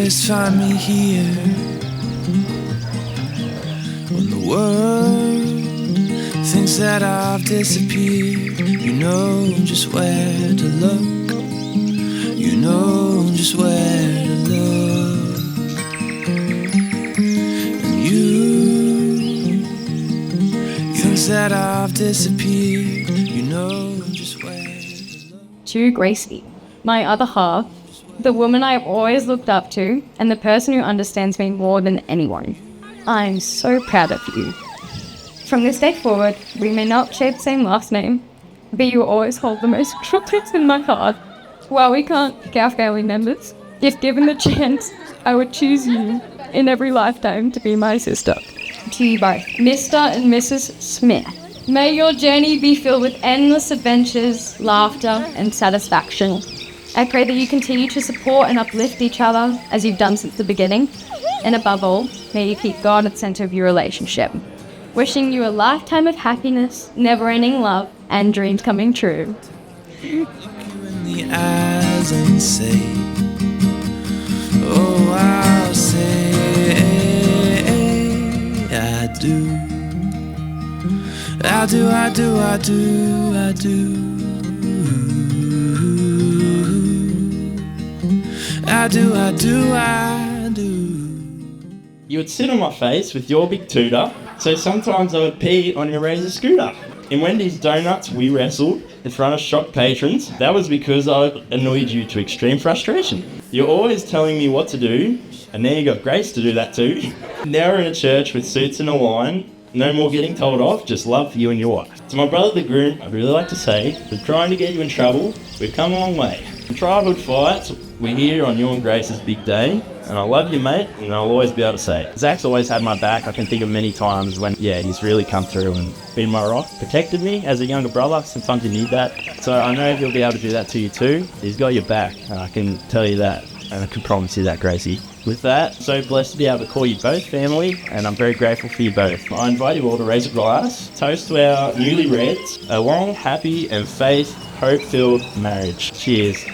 always find me here when the world thinks that I've disappeared. You know just where to look. You know just where to look. And you thinks that I've disappeared. You know just where to look. To Gracie, my other half, the woman I have always looked up to, and the person who understands me more than anyone. I'm so proud of you. From this day forward, we may not share the same last name, but you will always hold the most crucial place in my heart. While we can't be our family members, if given the chance, I would choose you in every lifetime to be my sister. To you both, Mr. and Mrs. Smith, may your journey be filled with endless adventures, laughter, and satisfaction. I pray that you continue to support and uplift each other as you've done since the beginning. And above all, may you keep God at the center of your relationship. Wishing you a lifetime of happiness, never-ending love, and dreams coming true. Look you in the eyes and say, oh, I'll say I do. I do, I do, I do, I do. I do, I do, I do. You would sit on my face with your big tutor, so sometimes I would pee on your Razor scooter. In Wendy's Donuts, we wrestled in front of shocked patrons. That was because I annoyed you to extreme frustration. You're always telling me what to do, and now you got Grace to do that too. Now we're in a church with suits and a wine. No more getting told off, just love for you and your wife. To my brother the groom, I'd really like to say, we're trying to get you in trouble, we've come a long way. From childhood fights, we're here on you and Grace's big day, and I love you, mate, and I'll always be able to say it. Zach's always had my back. I can think of many times when, he's really come through and been my rock, protected me as a younger brother. Sometimes you need that. So I know he'll be able to do that to you too. He's got your back, and I can tell you that, and I can promise you that, Gracie. With that, so blessed to be able to call you both family, and I'm very grateful for you both. I invite you all to raise a glass, toast to our newlyweds, a long, happy, and faith, hope-filled marriage. Cheers.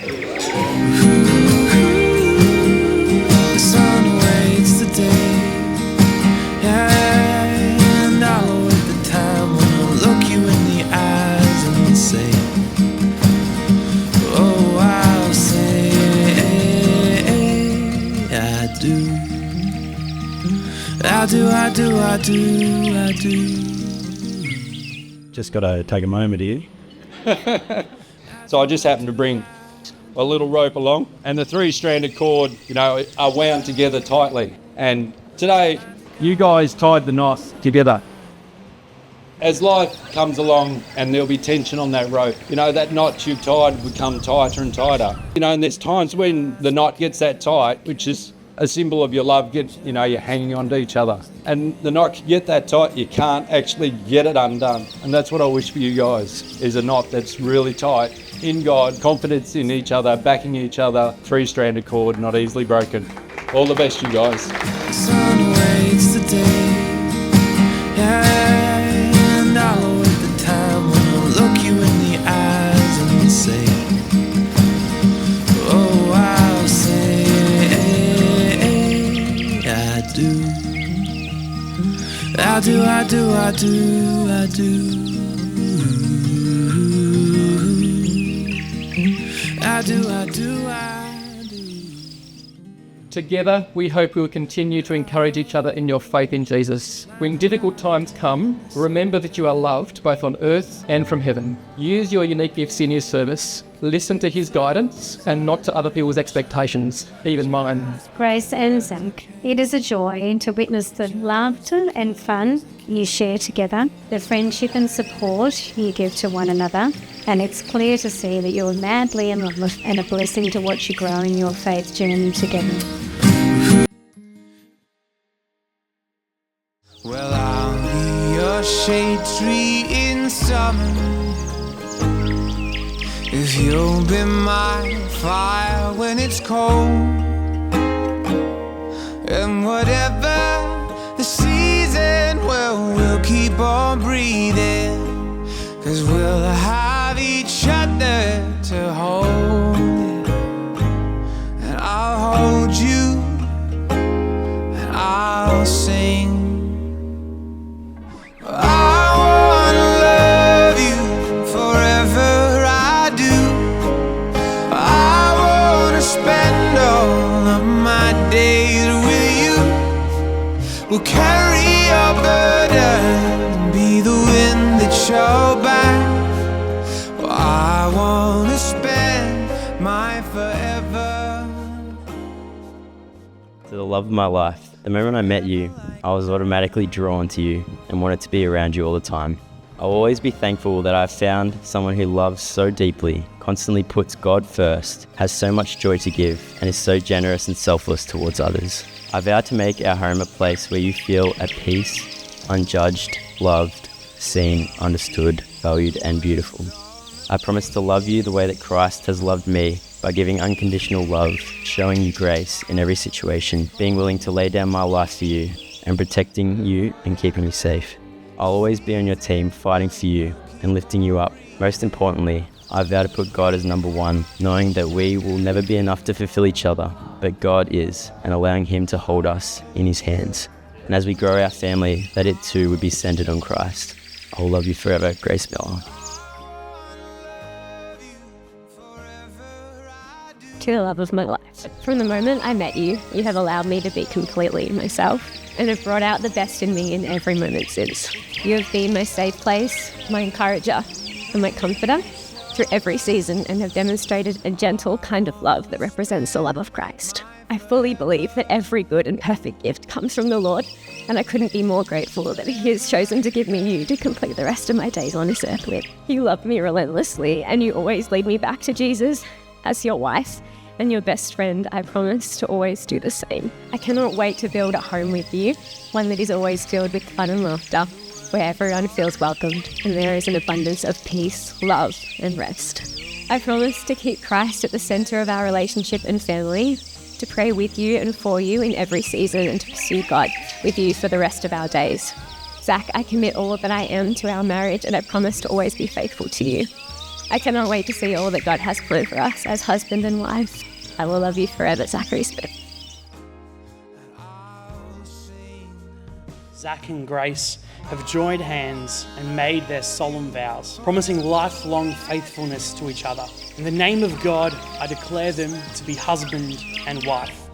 The sun awaits the day, and I'll await the time when I'll look you in the eyes and say, oh, I'll say I do. I do, I do, I do, I do. Just got to take a moment here. So I just happened to bring a little rope along, and the three-stranded cord, are wound together tightly. And today, you guys tied the knot together. As life comes along and there'll be tension on that rope, that knot you've tied will become tighter and tighter. And there's times when the knot gets that tight, which is a symbol of your love, you're hanging on to each other. And the knot can get that tight, you can't actually get it undone. And that's what I wish for you guys, is a knot that's really tight in God, confidence in each other, backing each other, three-stranded cord, not easily broken. All the best, you guys. The sun awaits the day, and I'll await the time when I'll look you in the eyes and say, oh, I'll say I do. I do, I do, I do, I do. I do, I do, I do. Together, we hope we will continue to encourage each other in your faith in Jesus. When difficult times come, remember that you are loved both on earth and from heaven. Use your unique gifts in his service. Listen to his guidance and not to other people's expectations, even mine. Grace and Zach, it is a joy to witness the laughter and fun you share together, the friendship and support you give to one another, and it's clear to see that you're madly in love and a blessing to watch you grow in your faith journey together. Well, I'll be your shade tree in summer, if you'll be my fire when it's cold. And whatever the season, well, we'll keep on breathing, 'cause we'll have each other to hold. And I'll hold you will carry your burden, be the wind that you're back. Well, I wanna spend my forever. To the love of my life, the moment I met you, I was automatically drawn to you and wanted to be around you all the time. I'll always be thankful that I've found someone who loves so deeply, constantly puts God first, has so much joy to give, and is so generous and selfless towards others. I vow to make our home a place where you feel at peace, unjudged, loved, seen, understood, valued, and beautiful. I promise to love you the way that Christ has loved me, by giving unconditional love, showing you grace in every situation, being willing to lay down my life for you, and protecting you and keeping you safe. I'll always be on your team, fighting for you and lifting you up. Most importantly, I vow to put God as number one, knowing that we will never be enough to fulfill each other, but God is, and allowing Him to hold us in His hands. And as we grow our family, that it too would be centered on Christ. I'll love you forever, Grace Miller. To the love of my life. From the moment I met you, you have allowed me to be completely myself and have brought out the best in me in every moment since. You have been my safe place, my encourager, and my comforter through every season, and have demonstrated a gentle kind of love that represents the love of Christ. I fully believe that every good and perfect gift comes from the Lord, and I couldn't be more grateful that He has chosen to give me you to complete the rest of my days on this earth with. You love me relentlessly, and you always lead me back to Jesus. As your wife and your best friend, I promise to always do the same. I cannot wait to build a home with you, one that is always filled with fun and laughter, where everyone feels welcomed and there is an abundance of peace, love, and rest. I promise to keep Christ at the center of our relationship and family, to pray with you and for you in every season, and to pursue God with you for the rest of our days. Zach, I commit all that I am to our marriage, and I promise to always be faithful to you. I cannot wait to see all that God has planned for us as husband and wife. I will love you forever, Zachary Smith. Zach and Grace have joined hands and made their solemn vows, promising lifelong faithfulness to each other. In the name of God, I declare them to be husband and wife.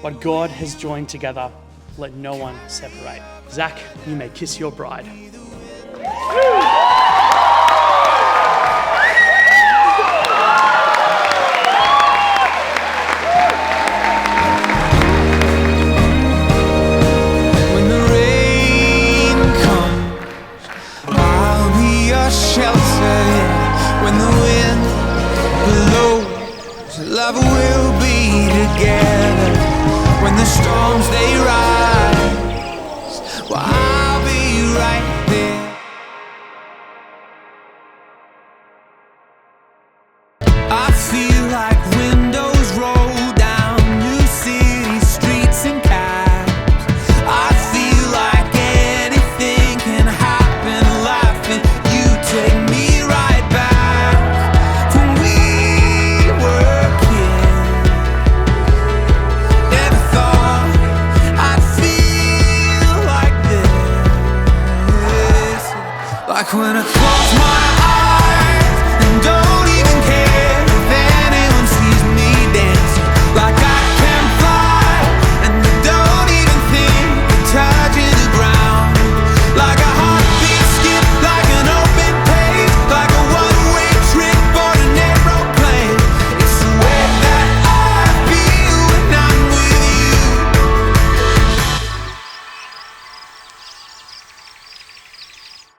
What God has joined together, let no one separate. Zach, you may kiss your bride. Love will be together when the storms they rise. Well, I'll be right there. I feel like windows roll down new city streets and cabs. I feel like anything can happen in life, and you take me right back when we were kids. Never thought I'd feel like this. Like when I close my eyes and don't